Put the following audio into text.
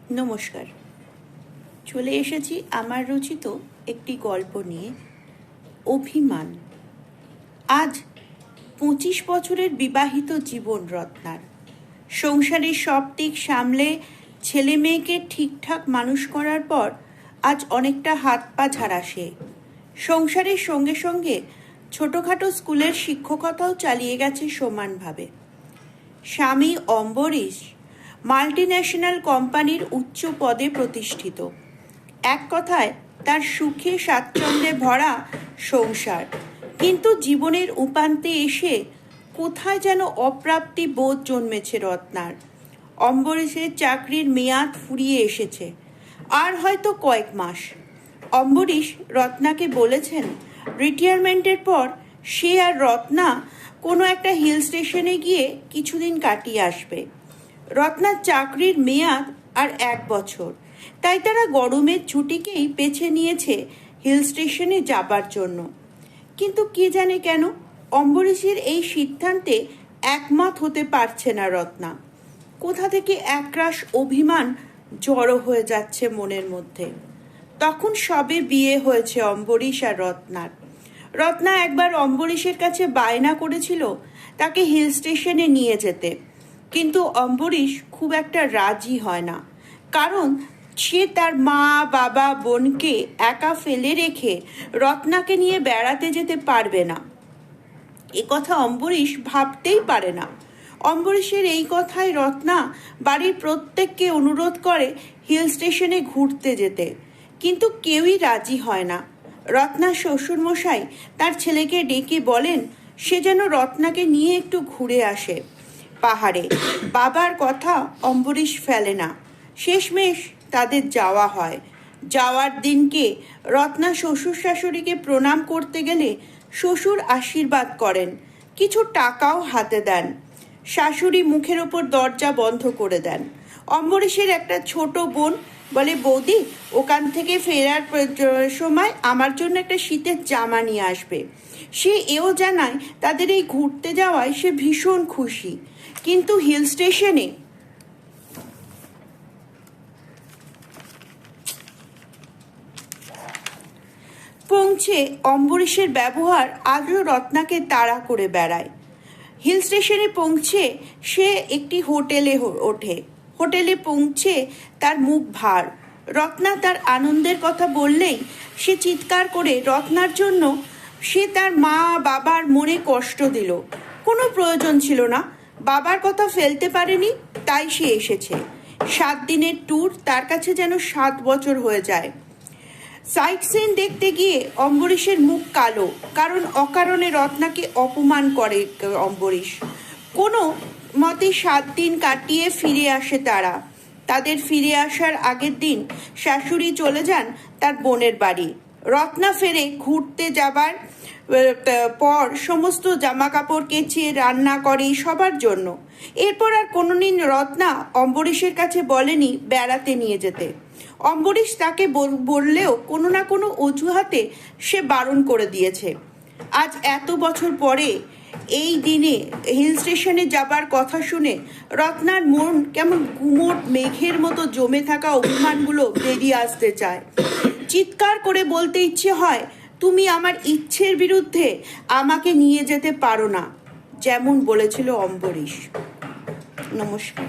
নমস্কার। চলে এসেছি আমার রচিত একটি গল্প নিয়ে, অভিমান। আজ 25 বছরের বিবাহিত জীবন রত্নার। সংসারের সব দিক সামলে ছেলে মেয়েকে ঠিকঠাক মানুষ করার পর আজ অনেকটা হাত পা ঝাড়া সে। সংসারের সঙ্গে সঙ্গে ছোটোখাটো স্কুলের শিক্ষকতাও চালিয়ে গেছে সমানভাবে। স্বামী অম্বরীশ মাল্টিন্যাশনাল কোম্পানির উচ্চ পদে প্রতিষ্ঠিত। এক কথায় তার সুখে স্বাচ্ছন্দ্যে ভরা সংসার। কিন্তু জীবনের উপান্তে এসে কোথায় যেন অপ্রাপ্তি বোধ জন্মেছে রত্নার। অম্বরীশের চাকরির মেয়াদ ফুরিয়ে এসেছে, আর হয়তো কয়েক মাস। অম্বরীশ রত্নাকে বলেছেন রিটায়ারমেন্টের পর সে আর রত্না কোনো একটা হিল স্টেশনে গিয়ে কিছুদিন কাটিয়ে আসবে। রত্নার চাকরির মেয়াদ আর 1 বছর, তাই তারা গরমের ছুটিকেই বেছে নিয়েছে হিল স্টেশনে যাবার জন্য। কিন্তু কে জানে কেন অম্বরীশের এই সিদ্ধান্তে একমত হতে পারছে না রত্না। কোথা থেকে একরাশ অভিমান জড়ো হয়ে যাচ্ছে মনের মধ্যে। তখন সবে বিয়ে হয়েছে অম্বরীশ আর রত্নার। রত্না একবার অম্বরীশের কাছে বায়না করেছিল তাকে হিল স্টেশনে নিয়ে যেতে, কিন্তু অম্বরীশ খুব একটা রাজি হয় না। কারণ সে তার মা বাবা বোনকে একা ফেলে রেখে রত্নাকে নিয়ে বেড়াতে যেতে পারবে না। এ কথা অম্বরীশ ভাবতেই পারে না। অম্বরীশের এই কথায় রত্না বাড়ির প্রত্যেককে অনুরোধ করে হিল স্টেশনে ঘুরতে যেতে, কিন্তু কেউই রাজি হয় না। রত্নার শ্বশুরমশাই তার ছেলেকে ডেকে বলেন সে যেন রত্নাকে নিয়ে একটু ঘুরে আসে পাহাড়ে। বাবার কথা অম্বরীশ ফেলে না। শেষমেশ তাদের যাওয়া হয়। যাওয়ার দিনকে রত্না শ্বশুর শাশুড়িকে প্রণাম করতে গেলে শ্বশুর আশীর্বাদ করেন, কিছু টাকাও হাতে দেন। শাশুড়ি মুখের ওপর দরজা বন্ধ করে দেন। অম্বরীশের একটা ছোট বোন বলে, বৌদি ওখান থেকে ফেরার সময় আমার জন্য একটা শীতের জামা নিয়ে আসবে। সে এও জানায় তাদের এই ঘুরতে যাওয়ায় সে ভীষণ খুশি। কিন্তু হিল স্টেশনে পৌঁছে অম্বরীশের ব্যবহার আজও রত্নাকে তাড়া করে বেড়ায়। হিল স্টেশনে পৌঁছে সে একটি হোটেলে ওঠে। হোটেলে পৌঁছে তার মুখ ভার। রত্না তার আনন্দের কথা বললেই সে চিৎকার করে রত্নার জন্য সে তার মা বাবার মনে কষ্ট দিল। কোনো প্রয়োজন ছিল না, বাবার কথা ফেলতে পারেনি, তাই সে এসেছে। 7 দিনের ট্যুর তার কাছে যেন 7 বছর হয়ে যায়। সাইট সিন দেখতে গিয়ে অম্বরীশের মুখ কালো, কারণ অকারণে রত্নাকে অপমান করে অম্বরীশ। কোনো মতে 7 দিন কাটিয়ে ফিরে আসে তারা। তাদের ফিরে আসার আগের দিন শাশুড়ি চলে যান তার বোনের বাড়ি। রত্না ফেরে ঘুরতে যাবার পর সমস্ত জামা কাপড় কেচে রান্না করে সবার জন্য। এরপর আর কোনোদিন রত্না অম্বরীশের কাছে বলেনি বেড়াতে নিয়ে যেতে। অম্বরীশ তাকে বললেও কোনো না কোনো অজুহাতে সে বারণ করে দিয়েছে। আজ এত বছর পরে এই দিনে হিল স্টেশনে যাবার কথা শুনে রত্নার মন কেমন গুমোট মেঘের মতো জমে থাকা অভিমানগুলো বেরিয়ে আসতে চায়। চিৎকার করে বলতে ইচ্ছে হয়, তুমি আমার ইচ্ছের বিরুদ্ধে আমাকে নিয়ে যেতে পারো না, যেমন বলেছিল অম্বরীশ। নমস্কার।